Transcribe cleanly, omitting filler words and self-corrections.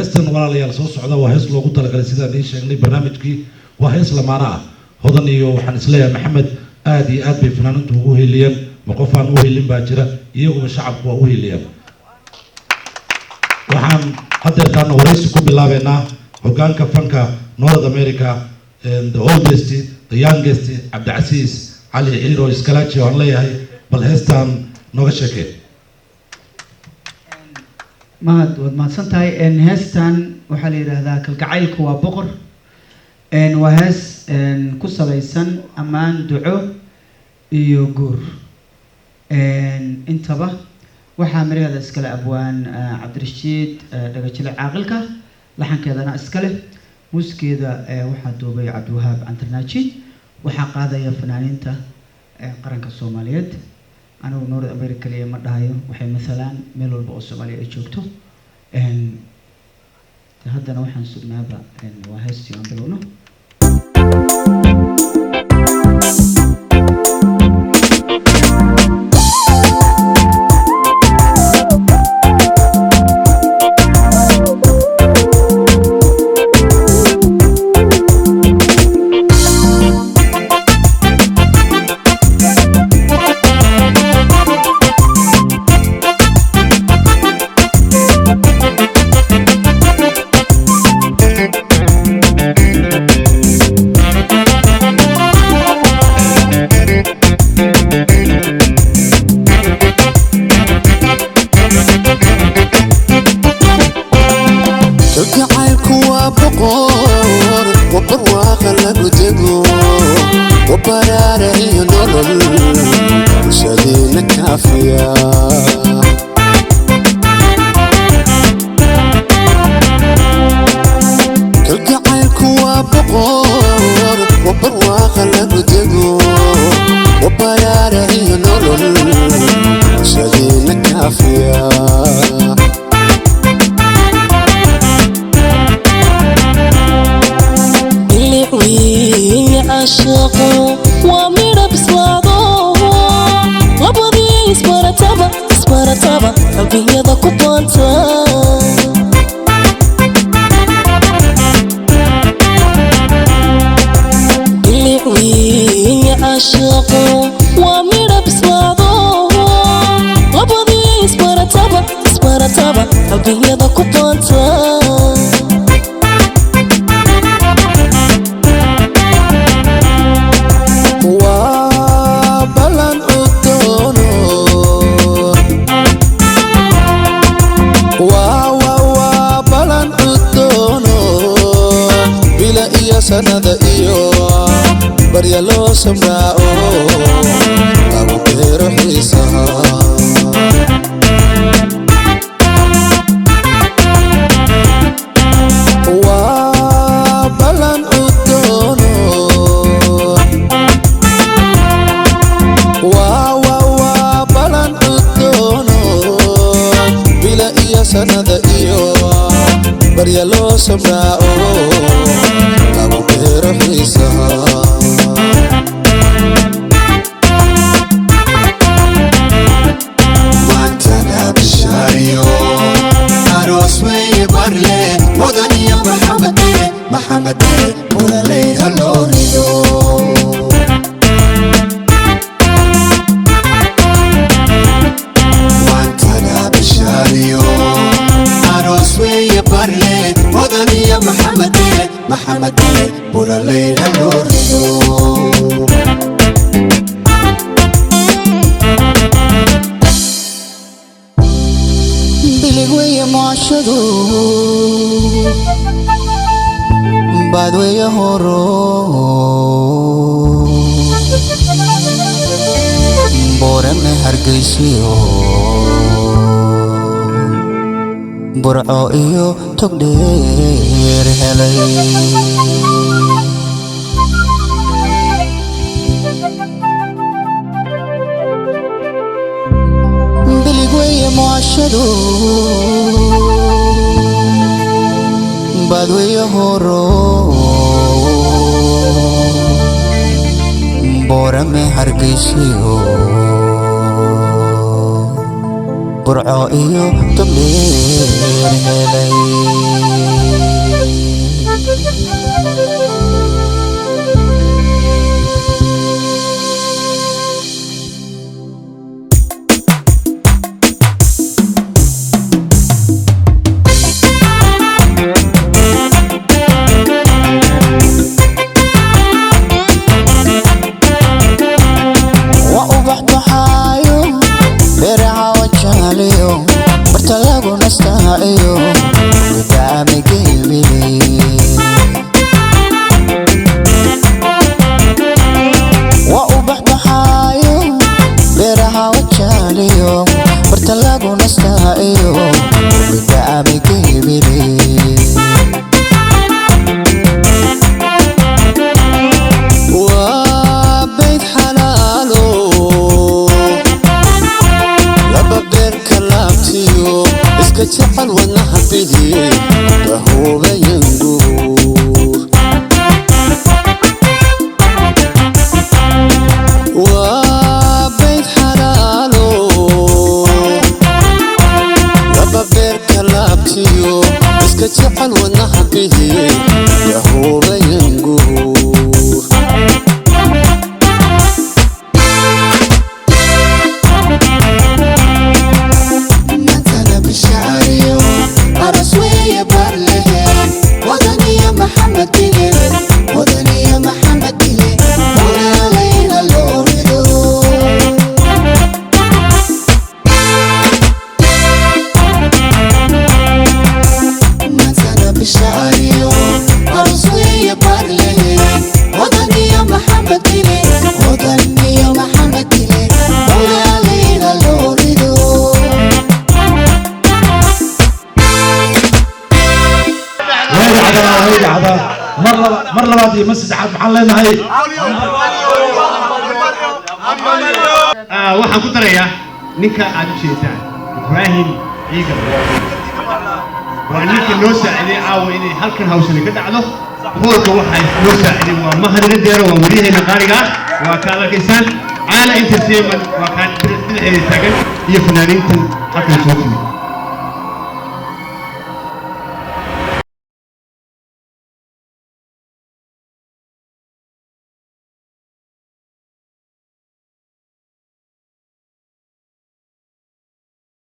heestan walaalayaal soo socda waa hees loogu talagalay sidaan ii sheegnay barnaamijkii waa hees lamaana ah hodan iyo waxaan isleeyahay maxamed aad iyo aad bay fanaaniintu ugu heliyeen ma qofaan u helin baa jira iyaguba shacabku waa u heliyeen waxaan hadeertaana waraysi ku bilaabeynaa hogaanka fanka North America and the oldest the youngest Cabdicasiis Cali Ciiro Iskalaaji oo leeyahay bal heestan nooga sheekay ما سنتاي إن هستان وحلي هذا كالجعيل كوا بقر إن وهس إن كسليسن أمان دعو يجور إن انتبه وحامر هذا إسكال أبوان عبد الرشيد دقيقة عاقلك لحن كذا أنا إسكاله مسكيدا واحد دوبي عبد الوهاب انترناشي وحق هذا يا فنانين تا قرن كالصوماليات أنا ونور أمريكا اللي مدهايو وحي مثلاً ميلول بأوسوماليا إجوبتو إن هذا نوحن سجنا با إن وهستي عندلونه burco iyo tog dheer helay biligweeye muashadu badweeye horo borame hargeysiyo burco iyo togdheer helay مر لبادي مسجد عاد محلنا هاي waxaan ku darayaa ninka aad u jeedaan Ibrahim Iigar waa ninka noo saaciday caawa inay halkan hawshan ka dhacdo hoolka waxa noo saaciday waa mahadin deero waa wariyaheena qaaliga waa ka arkaysan Caala Entertainment waa kan bidixeeda taagan iyo fanaaniintan halkan soo timid